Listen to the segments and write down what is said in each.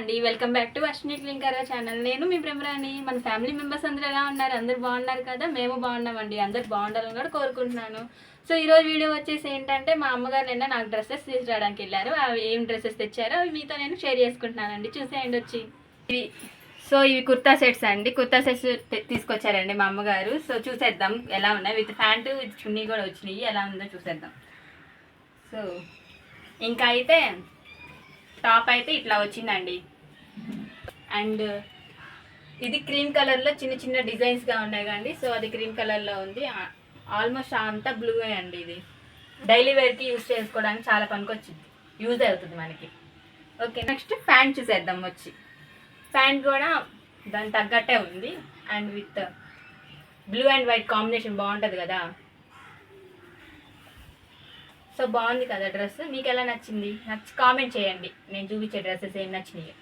అండి, welcome back to Ashwini clinker channel. నేను మీ ప్రేమరాణి. మన ఫ్యామిలీ మెంబర్స్ అందరూ ఎలా ఉన్నారు? అందరు బాగున్నారు కదా? మేము బాగున్నామండి. అందరు బాగుండాలని కూడా కోరుకుంటున్నాను. సో ఈరోజు వీడియో వచ్చేసి ఏంటంటే, మా అమ్మగారు నిన్న నాకు డ్రెస్సెస్ తీసుకురావడానికి వెళ్ళారు. అవి ఏం డ్రెస్సెస్ తెచ్చారో అవి మీతో నేను షేర్ చేసుకుంటున్నానండి. చూసేయండి వచ్చి. ఇవి కుర్తా సెట్స్ అండి. కుర్తా సెట్స్ తీసుకొచ్చారండి మా అమ్మగారు. సో చూసేద్దాం ఎలా ఉన్నాయి. విత్ ప్యాంటు విత్ చున్నీ కూడా వచ్చినాయి. ఎలా ఉందో చూసేద్దాం. సో ఇంకా అయితే టాప్ అయితే ఇట్లా వచ్చిందండి. అండ్ ఇది క్రీమ్ కలర్లో చిన్న చిన్న డిజైన్స్గా ఉన్నాయి కండి. సో అది క్రీమ్ కలర్లో ఉంది. ఆల్మోస్ట్ అంతా బ్లూ అండి. ఇది డైలీ వేర్కి యూజ్ చేసుకోవడానికి చాలా పనికొచ్చింది, యూజ్ అవుతుంది మనకి. ఓకే, నెక్స్ట్ ప్యాంట్ చూసేద్దాం వచ్చి. ప్యాంట్ కూడా దానికి తగ్గట్టే ఉంది. And with blue and white combination బాగుంటుంది కదా. సో బాగుంది కదా డ్రెస్. మీకు ఎలా నచ్చింది? కామెంట్ చేయండి. నేను చూపించే డ్రెస్సెస్ ఏం నచ్చినాయి.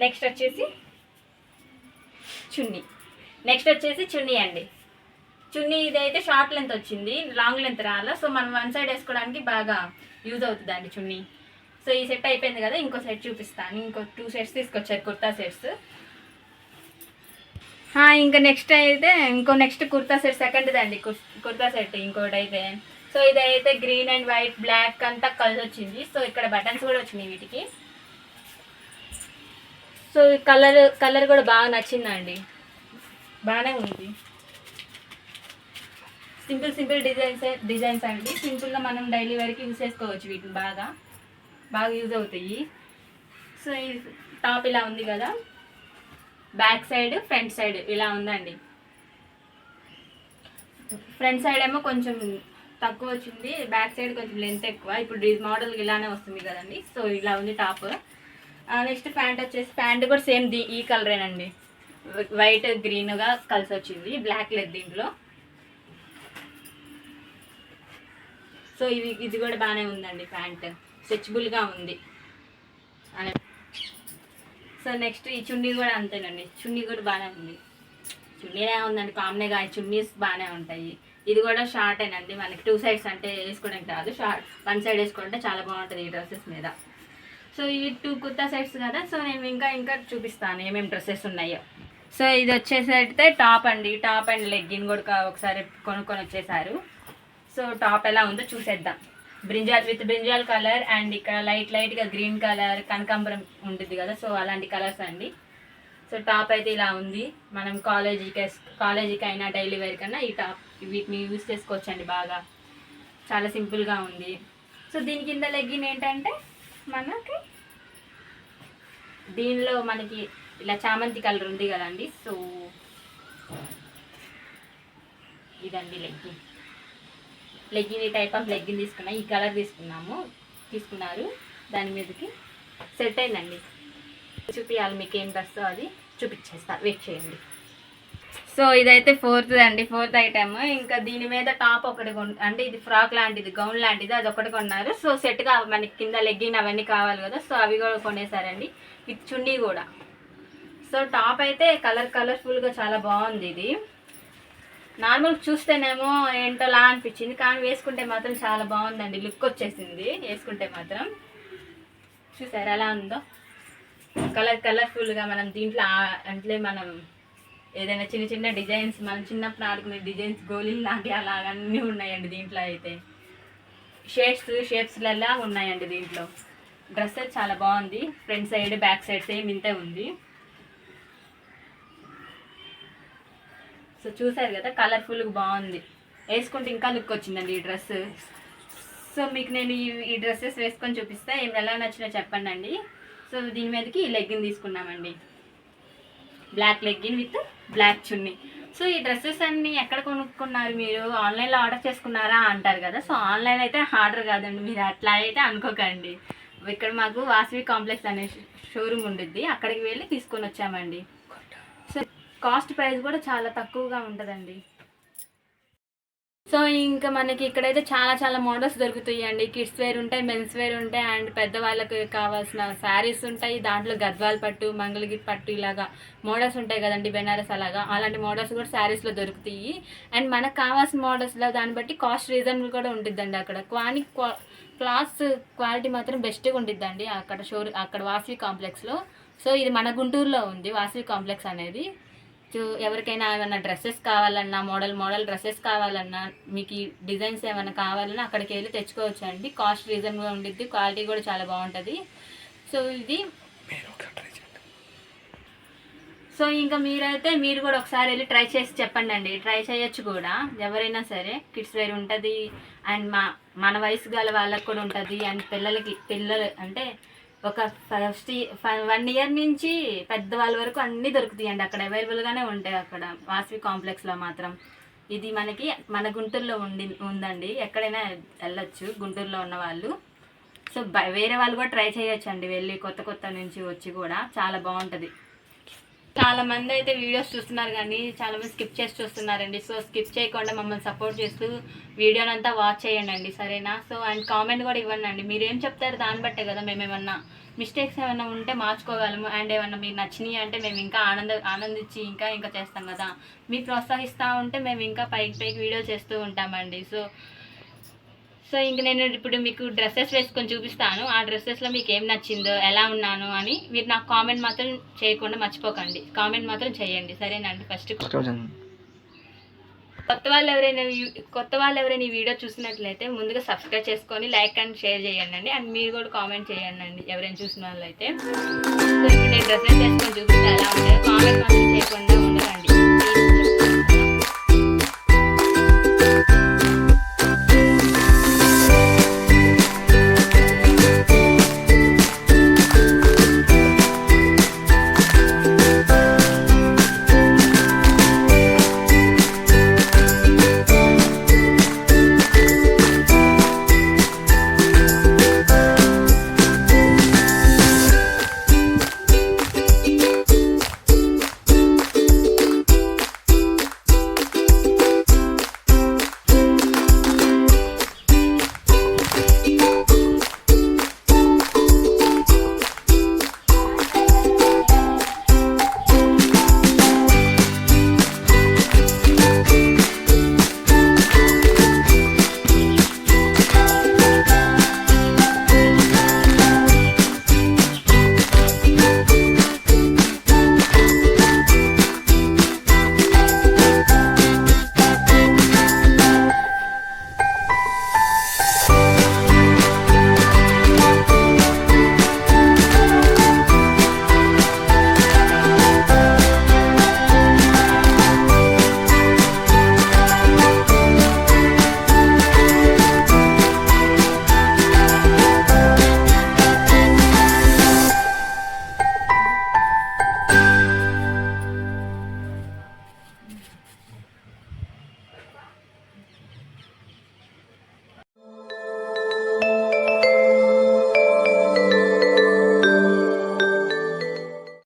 నెక్స్ట్ వచ్చేసి చున్నీ అండి. చున్నీ ఇదైతే షార్ట్ లెంత్ వచ్చింది, లాంగ్ లెంత్ రాలా. సో మనం వన్ సైడ్ వేసుకోవడానికి బాగా యూజ్ అవుతుంది అండి చున్నీ. సో ఈ సెట్ అయిపోయింది కదా, ఇంకో సెట్ చూపిస్తాను. ఇంకో 2 సెట్స్ తీసుకొచ్చారు, కుర్తా సెట్స్. ఇంకా నెక్స్ట్ అయితే నెక్స్ట్ కుర్తా సెట్ సెకండ్ది అండి. కుర్తా సెట్ ఇంకోటి అయితే. సో ఇదైతే గ్రీన్ అండ్ వైట్ బ్లాక్ అంతా కలిసి వచ్చింది. సో ఇక్కడ బటన్స్ కూడా వచ్చినాయి వీటికి. సో కలర్ కూడా బాగా నచ్చిందండి, బాగానే ఉంది. సింపుల్ డిజైన్స్ అండి. సింపుల్గా మనం డైలీ వేర్కి యూజ్ చేసుకోవచ్చు. వీటిని బాగా యూజ్ అవుతాయి. సో ఈ టాప్ ఇలా ఉంది కదా, బ్యాక్ సైడ్ ఫ్రంట్ సైడ్ ఇలా ఉందండి. ఫ్రంట్ సైడ్ ఏమో కొంచెం తక్కువ వచ్చింది, బ్యాక్ సైడ్ కొంచెం లెంత్ ఎక్కువ. ఇప్పుడు ఈ మోడల్ ఇలానే వస్తుంది కదండి. సో ఇలా ఉంది టాప్. నెక్స్ట్ ప్యాంట్ వచ్చేసి, ప్యాంట్ కూడా సేమ్ ఈ కలరేనండి, వైట్ గ్రీన్గా కలిసి వచ్చింది, బ్లాక్ లేదు దీంట్లో. సో ఇది కూడా బాగానే ఉందండి. ప్యాంట్ స్ట్రెచబుల్గా ఉంది. సో నెక్స్ట్ ఈ చున్నీ కూడా అంతేనండి. చున్నీ కూడా బాగానే ఉంది. చున్నీనే ఉందండి, కామనే కానీ చున్నీస్ బాగానే ఉంటాయి. ఇది కూడా షార్టేనండి. మనకి 2 సైడ్స్ అంటే వేసుకోవడానికి రాదు, షార్ట్ వన్ సైడ్ వేసుకుంటే చాలా బాగుంటుంది ఈ డ్రెస్సెస్ మీద. సో ఈ 2 కుర్తా సెట్స్ కదా. సో నేను ఇంకా చూపిస్తాను ఏమేమి డ్రెస్సెస్ ఉన్నాయో. సో ఇది వచ్చేసైతే టాప్ అండి. టాప్ అండ్ లెగ్గిన్ కూడా ఒకసారి కొనుక్కొని వచ్చేసారు. సో టాప్ ఎలా ఉందో చూసేద్దాం. బ్రింజాల్ కలర్ అండ్ ఇక్కడ లైట్గా గ్రీన్ కలర్, కనకాంబరం ఉంటుంది కదా. సో అలాంటి కలర్స్ అండి. సో టాప్ అయితే ఇలా ఉంది. మనం కాలేజీకి అయినా డైలీ వేర్ కన్నా ఈ టాప్ వీటిని యూజ్ చేసుకోవచ్చండి. బాగా చాలా సింపుల్గా ఉంది. సో దీని కింద లెగ్గిన్ ఏంటంటే దీనిలో మనకి ఇలా చామంతి కలర్ ఉంది కదండి. సో ఇదండి లెగ్గిన్ ఈ టైప్ ఆఫ్ లెగ్గిన్ తీసుకున్నా. ఈ కలర్ తీసుకున్నారు. దాని మీదకి సెట్ అయిందండి. చూపించాలి మీకు ఏం డ్రెస్ అది చూపించేస్తా, వెయిట్ చేయండి. సో ఇదైతే ఫోర్త్ ఐటమ్. ఇంకా దీని మీద టాప్ ఒకటి అంటే ఇది ఫ్రాక్ లాంటిది, గౌన్ లాంటిది, అది ఒకటి కొన్నారు. సో సెట్గా మనకి కింద లెగ్గిన్ అవన్నీ కావాలి కదా. సో అవి కూడా కొనేసారండి, విత్ చున్నీ కూడా. సో టాప్ అయితే కలర్ఫుల్గా చాలా బాగుంది. ఇది నార్మల్ చూస్తేనేమో ఏంటోలా అనిపించింది, కానీ వేసుకుంటే మాత్రం చాలా బాగుందండి. లుక్ వచ్చేసింది వేసుకుంటే మాత్రం. చూసారు ఎలా ఉందో, కలర్ఫుల్గా. మనం దీంట్లో అంటే మనం ఏదైనా చిన్న డిజైన్స్, మనం చిన్నప్పుడు ఆడుకునే డిజైన్స్, గోళీలు లాంటి అలాగన్నీ ఉన్నాయండి దీంట్లో. అయితే షేప్స్లలో ఉన్నాయండి దీంట్లో. డ్రెస్ అయితే చాలా బాగుంది. Front side back side same ఇంతే ఉంది. సో చూసారు కదా, కలర్ఫుల్గా బాగుంది. వేసుకుంటే ఇంకా లుక్ వచ్చిందండి ఈ డ్రెస్. సో మీకు నేను ఈ డ్రెస్సెస్ వేసుకొని చూపిస్తే ఎలా నచ్చినా చెప్పండి అండి. సో దీని మీదకి ఈ లెగ్గిన్ తీసుకున్నామండి, black legging with black chunni. So ఈ డ్రెస్సెస్ అన్నీ ఎక్కడ కొనుక్కున్నారు మీరు? ఆన్లైన్లో ఆర్డర్ చేసుకున్నారా అంటారు కదా. సో ఆన్లైన్ అయితే ఆర్డర్ కాదండి, మీరు అట్లా అయితే అనుకోకండి. ఇక్కడ మాకు వాసవి కాంప్లెక్స్ అనే షోరూమ్ ఉంటుంది, అక్కడికి వెళ్ళి తీసుకొని వచ్చామండి. సో కాస్ట్ ప్రైస్ కూడా చాలా తక్కువగా ఉంటుందండి. సో ఇంకా మనకి ఇక్కడైతే చాలా మోడల్స్ దొరుకుతాయి అండి. కిడ్స్ వేర్ ఉంటాయి, మెన్స్ వేర్ ఉంటాయి, అండ్ పెద్దవాళ్ళకి కావాల్సిన శారీస్ ఉంటాయి. దాంట్లో గద్వాల్ పట్టు, మంగళగిరి పట్టు ఇలాగా మోడల్స్ ఉంటాయి కదండి, బెనారస్ అలాంటి మోడల్స్ కూడా శారీస్లో దొరుకుతాయి. అండ్ మనకు కావాల్సిన మోడల్స్లో దాన్ని బట్టి కాస్ట్ రీజనబుల్ కూడా ఉంటుందండి. అక్కడ క్లాత్ క్వాలిటీ మాత్రం బెస్ట్గా ఉంటుందండి అక్కడ వాసవి కాంప్లెక్స్లో. సో ఇది మన గుంటూరులో ఉంది వాసవి కాంప్లెక్స్ అనేది. సో ఎవరికైనా ఏమైనా డ్రెస్సెస్ కావాలన్నా, మోడల్ డ్రెస్సెస్ కావాలన్నా, మీకు ఈ డిజైన్స్ ఏమైనా కావాలన్నా అక్కడికి వెళ్ళి తెచ్చుకోవచ్చు అండి. కాస్ట్ రీజనబుల్గా ఉండిద్ది, క్వాలిటీ కూడా చాలా బాగుంటుంది. సో ఇది ఇంకా మీరు కూడా ఒకసారి వెళ్ళి ట్రై చేసి చెప్పండి అండి. ట్రై చేయొచ్చు కూడా ఎవరైనా సరే. కిడ్స్ వేర్ ఉంటుంది అండ్ మన వయసు గల వాళ్ళకి కూడా ఉంటుంది. అండ్ పిల్లలు అంటే ఒక 1 ఇయర్ నుంచి పెద్దవాళ్ళ వరకు అన్నీ దొరుకుతాయండి అక్కడ, అవైలబుల్గానే ఉంటాయి అక్కడ వాసవి కాంప్లెక్స్లో మాత్రం. ఇది మన గుంటూరులో ఉందండి. ఎక్కడైనా వెళ్ళొచ్చు గుంటూరులో ఉన్న వాళ్ళు. సో వేరే వాళ్ళు కూడా ట్రై చేయొచ్చు అండి వెళ్ళి, కొత్త నుంచి వచ్చి కూడా చాలా బాగుంటుంది. చాలా మంది అయితే వీడియోస్ చూస్తున్నారు కానీ చాలా మంది స్కిప్ చేసి చూస్తున్నారండి. సో స్కిప్ చేయకుండా మమ్మల్ని సపోర్ట్ చేస్తూ వీడియోని అంతా వాచ్ చేయండి అండి, సరేనా? సో అండ్ కామెంట్ కూడా ఇవ్వండి అండి. మీరు ఏం చెప్తారు దాన్ని బట్టే కదా మేము ఏమన్నా మిస్టేక్స్ ఏమైనా ఉంటే మార్చుకోగలము. అండ్ ఏమన్నా మీకు నచ్చినాయి అంటే మేము ఇంకా ఆనందించి ఇంకా చేస్తాం కదా. మీరు ప్రోత్సహిస్తూ ఉంటే మేము ఇంకా పైకి వీడియో చేస్తూ ఉంటామండి. సో ఇంక నేను ఇప్పుడు మీకు డ్రెస్సెస్ వేసుకొని చూపిస్తాను. ఆ డ్రెస్సెస్లో మీకు ఏం నచ్చిందో, ఎలా ఉన్నాను అని మీరు నాకు కామెంట్ మాత్రం చేయకుండా మర్చిపోకండి. కామెంట్ మాత్రం చేయండి, సరేనండి? ఫస్ట్ కొత్త వాళ్ళు ఎవరైనా ఈ వీడియో చూసినట్లయితే ముందుగా సబ్స్క్రైబ్ చేసుకొని లైక్ అండ్ షేర్ చేయండి. అండ్ మీరు కూడా కామెంట్ చేయండి ఎవరైనా చూసిన వాళ్ళైతే. సో ఇప్పుడు నేను డ్రెస్సెస్ వేసుకొని చూపిస్తే ఎలా ఉంటాయో కామెంట్ మాత్రం చేయకుండా ఉండకండి.